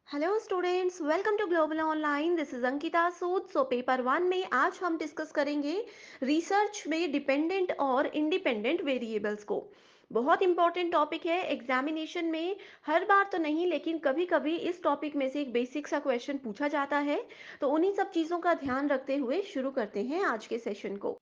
Hello students, welcome to global online. This is Ankita Sood. Paper one में आज हम discuss करेंगे रिसर्च में डिपेंडेंट और इंडिपेंडेंट वेरिएबल्स को। बहुत इंपॉर्टेंट टॉपिक है एग्जामिनेशन में। हर बार तो नहीं, लेकिन कभी कभी इस टॉपिक में से एक बेसिक सा क्वेश्चन पूछा जाता है। तो उन्हीं सब चीज़ों का ध्यान रखते हुए शुरू करते हैं आज के सेशन को।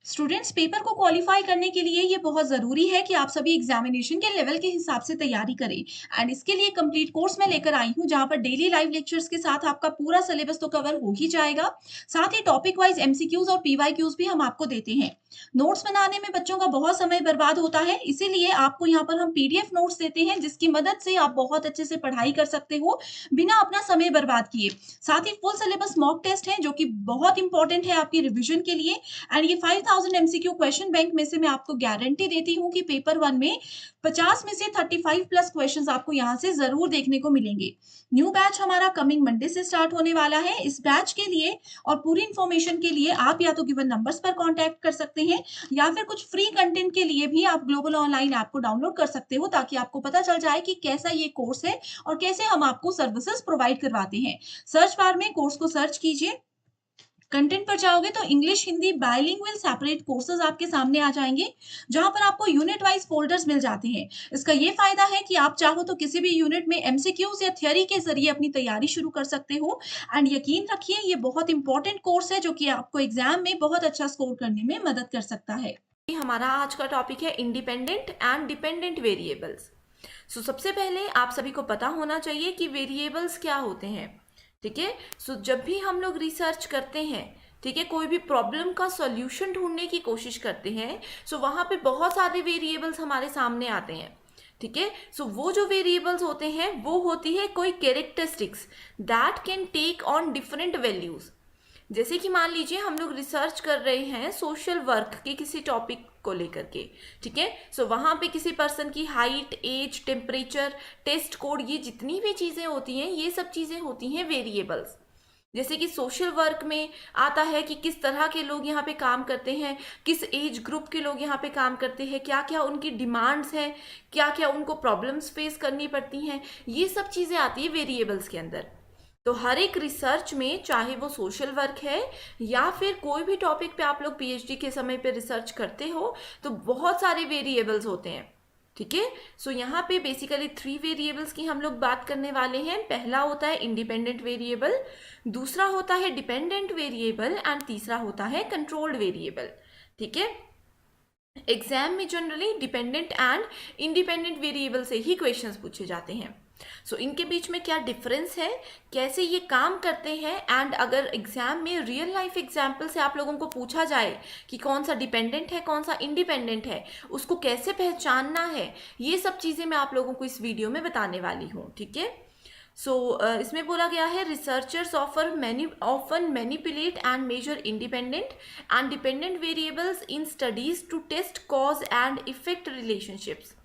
स्टूडेंट्स पेपर को क्वालिफाई करने के लिए ये बहुत ज़रूरी है कि आप सभी एग्जामिनेशन के लेवल के हिसाब से तैयारी करें एंड इसके लिए कंप्लीट कोर्स मैं लेकर आई हूँ जहाँ पर डेली लाइव लेक्चर्स के साथ आपका पूरा सिलेबस तो कवर हो ही जाएगा। साथ ही टॉपिक वाइज एमसीक्यूज और पीवाईक्यूज भी हम आपको देते हैं। नोट्स बनाने में बच्चों का बहुत समय बर्बाद होता है, इसीलिए आपको यहाँ पर हम पीडीएफ नोट्स देते हैं जिसकी मदद से आप बहुत अच्छे से पढ़ाई कर सकते हो बिना अपना समय बर्बाद किए। साथ ही फुल सिलेबस मॉक टेस्ट है जो कि बहुत इंपॉर्टेंट है आपकी रिविजन के लिए एंड ये 5000 एमसीक्यू क्वेश्चन बैंक में से मैं आपको गारंटी देती हूँ कि पेपर वन में 50 में से 35 प्लस क्वेश्चंस आपको यहाँ से जरूर देखने को मिलेंगे। न्यू बैच हमारा कमिंग मंडे से स्टार्ट होने वाला है। इस बैच के लिए और पूरी इंफॉर्मेशन के लिए आप या तो गिवन नंबर्स पर कांटेक्ट कर सकते हैं या फिर कुछ फ्री कंटेंट के लिए भी आप ग्लोबल ऑनलाइन ऐप को डाउनलोड कर सकते हो ताकि आपको पता चल जाए कि कैसा ये कोर्स है और कैसे हम आपको सर्विसेज प्रोवाइड करवाते हैं। सर्च बार में कोर्स को सर्च कीजिए, कंटेंट पर जाओगे तो English Hindi bilingual separate courses आपके सामने आ जाएंगे जहां पर आपको यूनिट वाइज फोल्डर्स मिल जाते हैं। इसका ये फायदा है कि आप चाहो तो किसी भी यूनिट में एमसीक्यूज या थ्योरी के जरिए अपनी तैयारी शुरू कर सकते हो एंड यकीन रखिए ये बहुत इंपॉर्टेंट कोर्स है जो कि आपको एग्जाम में बहुत अच्छा स्कोर करने में मदद कर सकता है। हमारा आज का टॉपिक है इंडिपेंडेंट एंड डिपेंडेंट वेरिएबल्स। सबसे पहले आप सभी को पता होना चाहिए कि वेरिएबल्स क्या होते हैं। ठीक है। जब भी हम लोग रिसर्च करते हैं, ठीक है, कोई भी प्रॉब्लम का सॉल्यूशन ढूंढने की कोशिश करते हैं, वहां पे बहुत सारे वेरिएबल्स हमारे सामने आते हैं। ठीक है। वो जो वेरिएबल्स होते हैं वो होती है कोई characteristics that can take on different values. जैसे कि मान लीजिए हम लोग रिसर्च कर रहे हैं सोशल वर्क के किसी टॉपिक को लेकर के। ठीक है। वहां पे किसी पर्सन की height, age, temperature, test code, ये जितनी भी चीजें होती हैं ये सब चीजें होती हैं वेरिएबल्स। जैसे कि सोशल वर्क में आता है कि किस तरह के लोग यहाँ पे काम करते हैं, किस एज ग्रुप के लोग यहाँ पे काम करते हैं, क्या क्या उनकी डिमांड्स हैं, क्या क्या उनको प्रॉब्लम्स फेस करनी पड़ती हैं, ये सब चीज़ें आती है वेरिएबल्स के अंदर। तो हर एक रिसर्च में, चाहे वो सोशल वर्क है या फिर कोई भी टॉपिक पे आप लोग पीएचडी के समय पे रिसर्च करते हो, तो बहुत सारे वेरिएबल्स होते हैं। ठीक है। यहाँ पे बेसिकली 3 वेरिएबल्स की हम लोग बात करने वाले हैं। पहला होता है इंडिपेंडेंट वेरिएबल, दूसरा होता है डिपेंडेंट वेरिएबल एंड तीसरा होता है कंट्रोल्ड वेरिएबल। ठीक है। एग्जाम में generally dependent and independent variable से ही क्वेश्चंस पूछे जाते हैं। इनके बीच में क्या डिफरेंस है, कैसे ये काम करते हैं, एंड अगर एग्जाम में रियल लाइफ एग्जाम्पल से आप लोगों को पूछा जाए कि कौन सा डिपेंडेंट है कौन सा इंडिपेंडेंट है, उसको कैसे पहचानना है, ये सब चीज़ें मैं आप लोगों को इस वीडियो में बताने वाली हूँ। ठीक है। इसमें बोला गया है researchers often manipulate and measure independent and dependent variables in studies to test cause and effect relationships.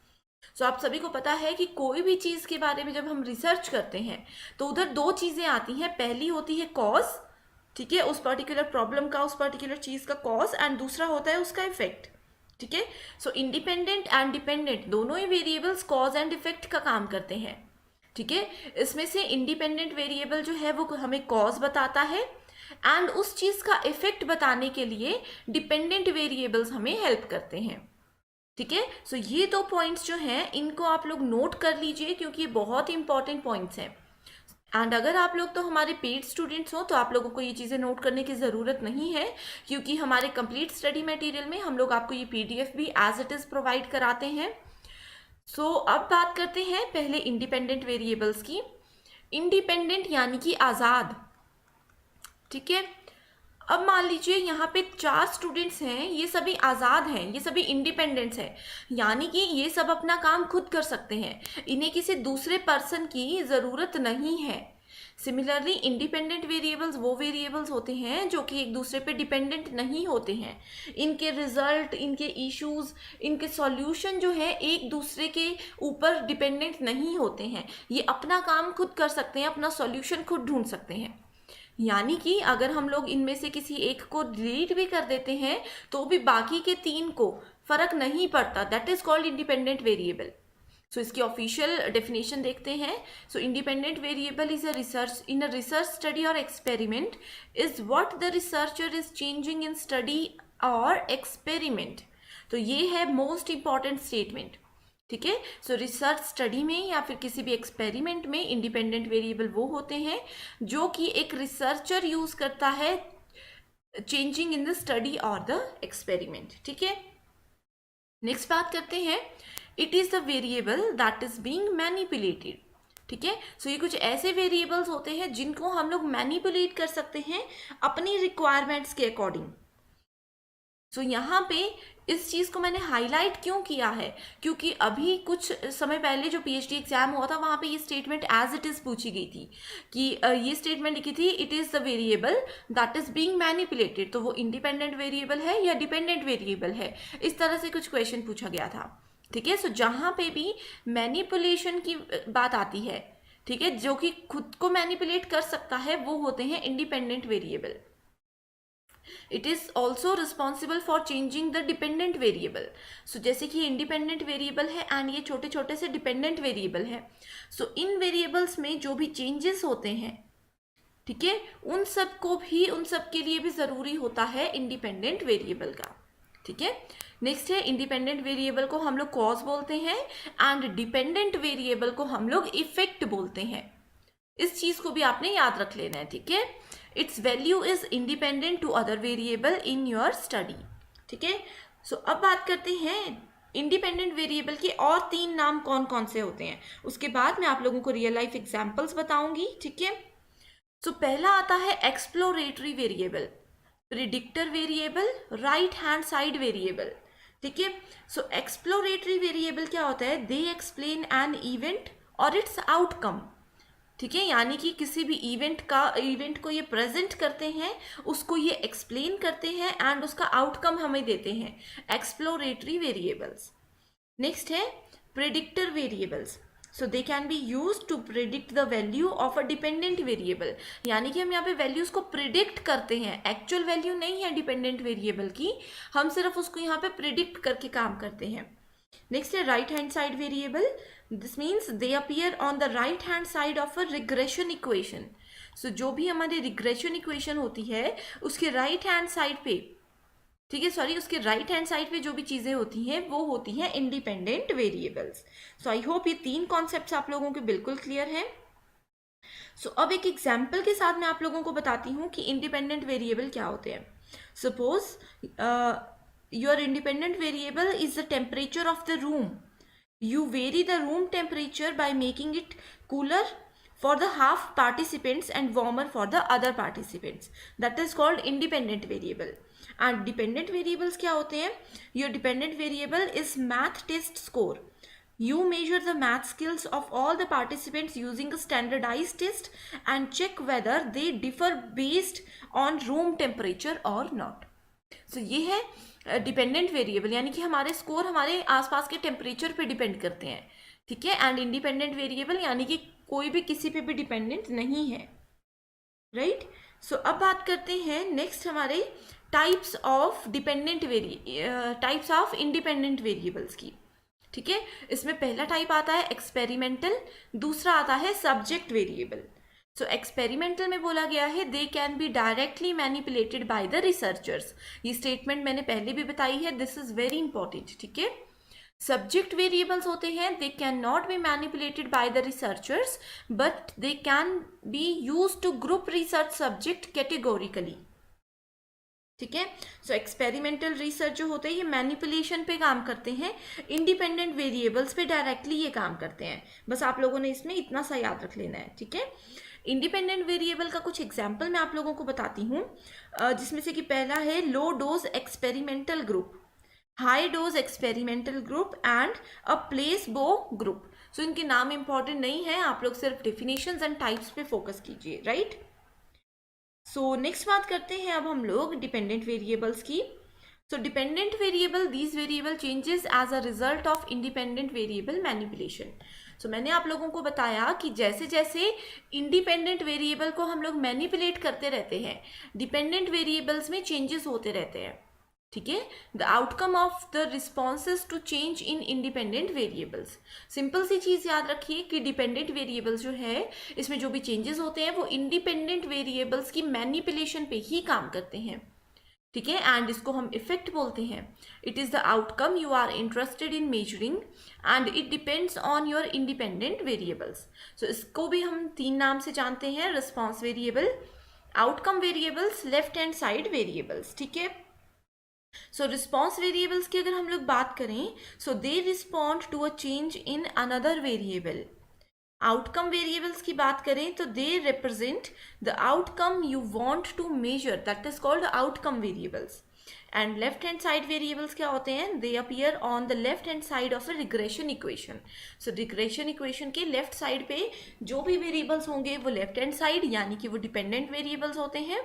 आप सभी को पता है कि कोई भी चीज़ के बारे में जब हम रिसर्च करते हैं तो उधर 2 चीज़ें आती हैं। पहली होती है कॉज, ठीक है, उस पर्टिकुलर प्रॉब्लम का, उस पर्टिकुलर चीज़ का कॉज, एंड दूसरा होता है उसका इफेक्ट। ठीक है। इंडिपेंडेंट एंड डिपेंडेंट दोनों ही वेरिएबल्स कॉज एंड इफेक्ट का काम करते हैं। ठीक है। इसमें से इंडिपेंडेंट वेरिएबल जो है वो हमें कॉज बताता है एंड उस चीज़ का इफेक्ट बताने के लिए डिपेंडेंट वेरिएबल्स हमें हेल्प करते हैं। ठीक है। ये 2 पॉइंट्स जो हैं इनको आप लोग नोट कर लीजिए क्योंकि ये बहुत इंपॉर्टेंट पॉइंट्स हैं। एंड अगर आप लोग तो हमारे पेड स्टूडेंट्स हो तो आप लोगों को ये चीज़ें नोट करने की ज़रूरत नहीं है, क्योंकि हमारे कंप्लीट स्टडी मटेरियल में हम लोग आपको ये पीडीएफ भी एज इट इज़ प्रोवाइड कराते हैं। अब बात करते हैं पहले इंडिपेंडेंट वेरिएबल्स की। इंडिपेंडेंट यानी कि आज़ाद। ठीक है। अब मान लीजिए यहाँ पे 4 स्टूडेंट्स हैं, ये सभी आज़ाद हैं, ये सभी इंडिपेंडेंट्स हैं, यानी कि ये सब अपना काम खुद कर सकते हैं, इन्हें किसी दूसरे पर्सन की ज़रूरत नहीं है। सिमिलरली इंडिपेंडेंट वेरिएबल्स वो वेरिएबल्स होते हैं जो कि एक दूसरे पे डिपेंडेंट नहीं होते हैं। इनके रिजल्ट, इनके इश्यूज, इनके सॉल्यूशन जो है एक दूसरे के ऊपर डिपेंडेंट नहीं होते हैं। ये अपना काम खुद कर सकते हैं, अपना सॉल्यूशन खुद ढूंढ सकते हैं। यानी कि अगर हम लोग इनमें से किसी एक को डिलीट भी कर देते हैं तो भी बाकी के 3 को फर्क नहीं पड़ता। That is called independent variable. So इसकी ऑफिशियल डेफिनेशन देखते हैं. So independent variable is a research in a research study और experiment is what the researcher is changing in study और एक्सपेरिमेंट. तो ये है मोस्ट इंपॉर्टेंट स्टेटमेंट. ठीक है. सो रिसर्च स्टडी में या फिर किसी भी एक्सपेरिमेंट में इंडिपेंडेंट वेरिएबल वो होते हैं जो कि एक रिसर्चर यूज करता है चेंजिंग इन द स्टडी और द एक्सपेरिमेंट. ठीक है. नेक्स्ट बात करते हैं. It is the variable that is being manipulated. ठीक है. सो ये कुछ ऐसे वेरिएबल्स होते हैं जिनको हम लोग मैनिपुलेट कर सकते हैं अपनी रिक्वायरमेंट्स के अकॉर्डिंग. सो यहाँ पे इस चीज़ को मैंने हाईलाइट क्यों किया है, क्योंकि अभी कुछ समय पहले जो पीएचडी एग्जाम हुआ था वहाँ पे ये स्टेटमेंट एज इट इज़ पूछी गई थी कि ये स्टेटमेंट लिखी थी it is the variable that is being manipulated. तो वो इंडिपेंडेंट वेरिएबल है या डिपेंडेंट वेरिएबल है, इस तरह से कुछ क्वेश्चन पूछा गया था. ठीक है. सो जहाँ पे भी मैनिपुलेशन की बात आती है, ठीक है, जो कि खुद को मैनिपुलेट कर सकता है, वो होते हैं independent variable. It is also responsible for changing the dependent variable. So जैसे कि इंडिपेंडेंट वेरिएबल है एंड ये छोटे छोटे से डिपेंडेंट वेरिएबल है. सो इन वेरिएबल्स में जो भी चेंजेस होते हैं, ठीक है, उन सब के लिए भी ज़रूरी होता है इंडिपेंडेंट वेरिएबल का. ठीक है. नेक्स्ट है इंडिपेंडेंट वेरिएबल को हम लोग कॉज बोलते हैं एंड डिपेंडेंट वेरिएबल को हम लोग इफेक्ट बोलते हैं. इस चीज़ को भी आपने याद रख लेना है. ठीक है. Its value is independent to other variable in your study. ठीक है. सो अब बात करते हैं इंडिपेंडेंट वेरिएबल के और 3 नाम कौन कौन से होते हैं. उसके बाद मैं आप लोगों को रियल लाइफ एग्जाम्पल्स बताऊंगी. ठीक है. सो पहला आता है exploratory variable, predictor variable, right hand side variable. ठीक है. सो एक्सप्लोरेटरी वेरिएबल क्या होता है, दे एक्सप्लेन एन इवेंट और इट्स आउटकम. ठीक है. यानी कि किसी भी इवेंट को ये प्रेजेंट करते हैं, उसको ये एक्सप्लेन करते हैं एंड उसका आउटकम हमें देते हैं. Exploratory variables. नेक्स्ट है predictor variables. So they can be use to predict the value of a dependent variable. यानी कि हम यहाँ पे वैल्यूज को प्रिडिक्ट करते हैं, एक्चुअल वैल्यू नहीं है डिपेंडेंट वेरिएबल की, हम सिर्फ उसको यहाँ पे प्रिडिक्ट करके काम करते हैं. नेक्स्ट है right hand side variable. This means they appear on the right hand side of a regression equation. So जो भी हमारी रिग्रेशन इक्वेशन होती है उसके राइट हैंड साइड पे, ठीक है, सॉरी, उसके राइट हैंड साइड पे जो भी चीज़ें होती हैं वो होती हैं independent variables. So I hope ये 3 कॉन्सेप्ट्स आप लोगों के बिल्कुल क्लियर हैं. सो अब एक एग्जाम्पल के साथ मैं आप लोगों को बताती हूँ कि इंडिपेंडेंट वेरिएबल क्या होते हैं. Suppose your independent variable is the temperature of the room. You vary the room temperature by making it cooler for the half participants and warmer for the other participants. That is called independent variable. And dependent variables क्या होते हैं? Your dependent variable is math test score. You measure the math skills of all the participants using a standardized test and check whether they differ based on room temperature or not. So ये है dependent variable, यानी कि हमारे score हमारे आसपास के temperature पे depend करते हैं. ठीक है. एंड इंडिपेंडेंट वेरिएबल यानी कि कोई भी किसी पे भी डिपेंडेंट नहीं है. राइट. सो अब बात करते हैं नेक्स्ट हमारे टाइप्स ऑफ इंडिपेंडेंट वेरिएबल्स की. ठीक है. इसमें पहला टाइप आता है एक्सपेरिमेंटल, दूसरा आता है सब्जेक्ट वेरिएबल. सो एक्सपेरिमेंटल में बोला गया है दे can be directly manipulated by the researchers. ये स्टेटमेंट मैंने पहले भी बताई है, दिस इज वेरी इंपॉर्टेंट. ठीक है. सब्जेक्ट वेरिएबल्स होते हैं they can not be manipulated by the researchers but they can be use to group research subject categorically. ठीक है. सो एक्सपेरिमेंटल रिसर्च जो होते हैं ये मैनिपुलेशन पे काम करते हैं, इंडिपेंडेंट वेरिएबल्स पे डायरेक्टली ये काम करते हैं. बस आप लोगों ने इसमें इतना सा याद रख लेना है. ठीक है. इंडिपेंडेंट वेरिएबल का कुछ एग्जाम्पल मैं आप लोगों को बताती हूँ, जिसमें से कि पहला है low dose experimental group, high dose experimental group and a placebo group. So इनके नाम इंपॉर्टेंट नहीं है, आप लोग सिर्फ डेफिनेशंस एंड टाइप्स पे फोकस कीजिए. राइट. सो नेक्स्ट बात करते हैं अब हम लोग डिपेंडेंट वेरिएबल्स की. So dependent variable, these variable changes as a result of independent variable manipulation. So मैंने आप लोगों को बताया कि जैसे जैसे इंडिपेंडेंट वेरिएबल को हम लोग मैनिपुलेट करते रहते हैं, डिपेंडेंट वेरिएबल्स में चेंजेस होते रहते हैं. ठीक है, the outcome of the responses to change in independent variables. Simple सी चीज़ याद रखिए कि डिपेंडेंट वेरिएबल्स जो है इसमें जो भी चेंजेस होते हैं वो इंडिपेंडेंट वेरिएबल्स की मैनिपुलेशन पे ही काम करते हैं, ठीक है, एंड इसको हम इफेक्ट बोलते हैं। It is the outcome you are interested in measuring and it depends on your independent variables. So इसको भी हम 3 नाम से जानते हैं, response variable, outcome variables, left hand side variables, ठीक है। सो रिस्पॉन्स वेरिएबल्स की अगर हम लोग बात करें, so they respond to a change in another variable. Outcome variables की बात करें तो they represent the outcome you want to measure, that is called outcome variables. And left hand side variables क्या होते हैं, they appear on the left hand side of a regression equation. So regression equation के left side पे जो भी variables होंगे वो left hand side यानी कि वो डिपेंडेंट वेरिएबल्स होते हैं,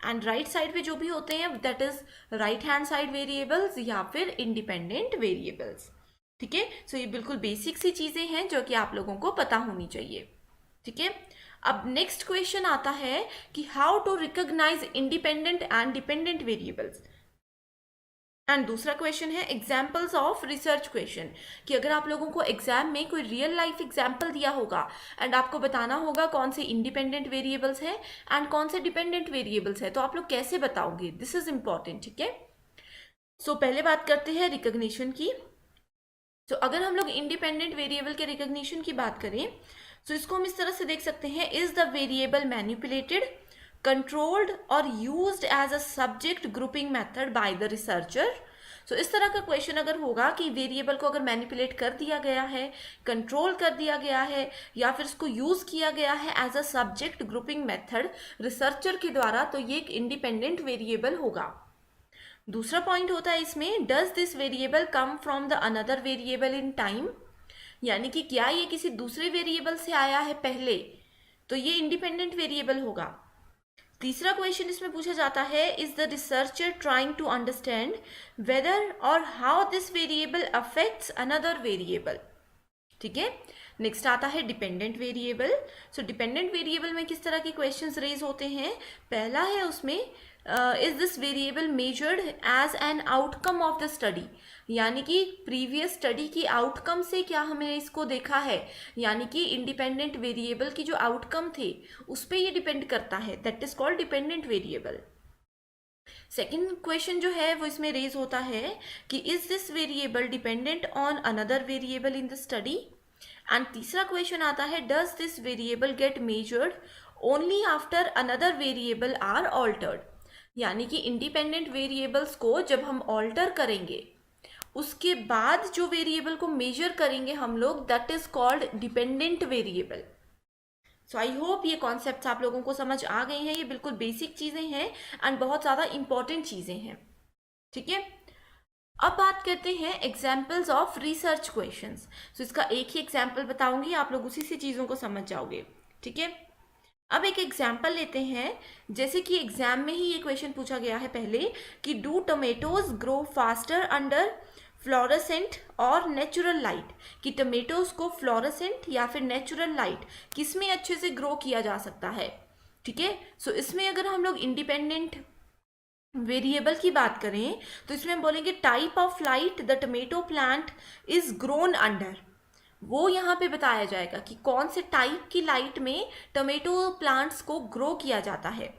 एंड राइट साइड पे जो भी होते हैं that is right hand side variables या फिर इंडिपेंडेंट वेरिएबल्स, ठीक है। सो ये बिल्कुल बेसिक सी चीज़ें हैं जो कि आप लोगों को पता होनी चाहिए, ठीक है। अब नेक्स्ट क्वेश्चन आता है कि how to recognise independent and dependent variables. And दूसरा क्वेश्चन है एग्जाम्पल्स ऑफ रिसर्च क्वेश्चन, कि अगर आप लोगों को एग्जाम में कोई रियल लाइफ एग्जाम्पल दिया होगा एंड आपको बताना होगा कौन से इंडिपेंडेंट वेरिएबल्स हैं एंड कौन से डिपेंडेंट वेरिएबल्स हैं, तो आप लोग कैसे बताओगे, दिस इज इंपॉर्टेंट, ठीक है। सो पहले बात करते हैं रिकॉग्निशन की। तो अगर हम लोग इंडिपेंडेंट वेरिएबल के रिकॉग्निशन की बात करें तो इसको हम इस तरह से देख सकते हैं, is the variable manipulated, controlled और used as a subject grouping method by the researcher. So इस तरह का क्वेश्चन अगर होगा कि वेरिएबल को अगर मैनिपुलेट कर दिया गया है, कंट्रोल कर दिया गया है या फिर इसको यूज किया गया है as a subject grouping method researcher के द्वारा, तो ये एक इंडिपेंडेंट वेरिएबल होगा। दूसरा पॉइंट होता है इसमें, does this variable come from the another variable in time, यानी कि क्या ये किसी दूसरे वेरिएबल से आया है पहले, तो ये इंडिपेंडेंट वेरिएबल होगा। तीसरा क्वेश्चन इसमें पूछा जाता है, is the researcher trying to understand whether और how this variable affects another variable, ठीक है। नेक्स्ट आता है dependent variable. So dependent variable में किस तरह के क्वेश्चंस रेज होते हैं, पहला है उसमें is this variable measured as an outcome of the study, यानी कि प्रीवियस स्टडी की आउटकम से क्या हमने इसको देखा है, यानी कि इंडिपेंडेंट वेरिएबल की जो आउटकम थे उस पर ये डिपेंड करता है, that is called dependent variable. Second question जो है वो इसमें रेज होता है कि is this variable dependent on another variable in the study. And तीसरा क्वेश्चन आता है, does this variable get measured only after another variable are altered, यानी कि इंडिपेंडेंट वेरिएबल्स को जब हम ऑल्टर करेंगे उसके बाद जो वेरिएबल को मेजर करेंगे हम लोग, that is called dependent variable. So I hope ये कॉन्सेप्ट्स आप लोगों को समझ आ गए हैं, ये बिल्कुल बेसिक चीज़ें हैं एंड बहुत ज़्यादा इंपॉर्टेंट चीज़ें हैं, ठीक है। अब बात करते हैं एग्जाम्पल्स ऑफ रिसर्च क्वेश्चंस। सो इसका एक ही एग्जाम्पल बताऊंगी, आप लोग उसी से चीज़ों को समझ जाओगे, ठीक है। अब एक एग्जाम्पल लेते हैं, जैसे कि एग्जाम में ही ये क्वेश्चन पूछा गया है पहले कि do tomatoes grow faster under fluorescent और नेचुरल लाइट, कि टोमेटोज को फ्लोरेसेंट या फिर नेचुरल लाइट किस में अच्छे से ग्रो किया जा सकता है, ठीक है। सो इसमें अगर हम लोग इंडिपेंडेंट वेरिएबल की बात करें तो इसमें हम बोलेंगे type of light the tomato plant is grown under, वो यहाँ पे बताया जाएगा कि कौन से टाइप की लाइट में टोमेटो प्लांट्स को ग्रो किया जाता है,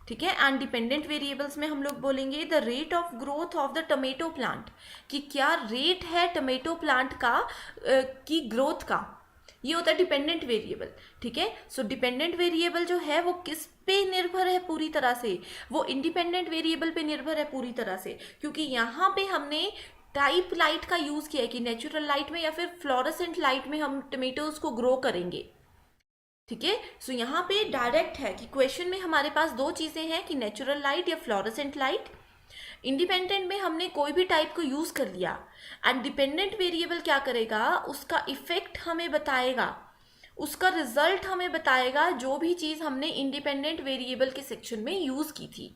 ठीक है। एंड डिपेंडेंट वेरिएबल्स में हम लोग बोलेंगे the rate of growth of the tomato plant, कि क्या रेट है टोमेटो प्लांट का की ग्रोथ का, ये होता है डिपेंडेंट वेरिएबल, ठीक है। सो डिपेंडेंट वेरिएबल जो है वो किस पे निर्भर है पूरी तरह से, वो इंडिपेंडेंट वेरिएबल पे निर्भर है पूरी तरह से, क्योंकि यहाँ पे हमने टाइप लाइट का यूज़ किया है कि नेचुरल लाइट में या फिर फ्लोरेसेंट लाइट में हम टोमेटोज को ग्रो करेंगे, ठीक है। सो यहाँ पे डायरेक्ट है कि क्वेश्चन में हमारे पास दो चीज़ें हैं कि नेचुरल लाइट या फ्लोरेसेंट लाइट। इंडिपेंडेंट में हमने कोई भी टाइप को यूज़ कर लिया एंड डिपेंडेंट वेरिएबल क्या करेगा, उसका इफेक्ट हमें बताएगा, उसका रिजल्ट हमें बताएगा जो भी चीज़ हमने इंडिपेंडेंट वेरिएबल के सेक्शन में यूज़ की थी।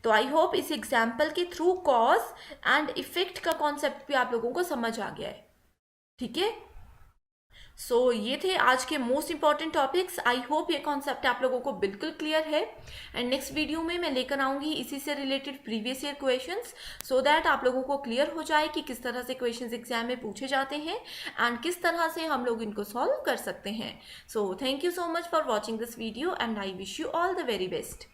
तो आई होप इस एग्जाम्पल के थ्रू कॉज एंड इफेक्ट का कॉन्सेप्ट भी आप लोगों को समझ आ गया है, ठीक है। सो ये थे आज के most important topics. I hope ये कॉन्सेप्ट आप लोगों को बिल्कुल क्लियर है। एंड नेक्स्ट वीडियो में मैं लेकर आऊँगी इसी से related previous year questions, so that आप लोगों को क्लियर हो जाए कि किस तरह से क्वेश्चंस एग्जाम में पूछे जाते हैं एंड किस तरह से हम लोग इनको सॉल्व कर सकते हैं। So thank you so much for watching this video and I wish you all the very best.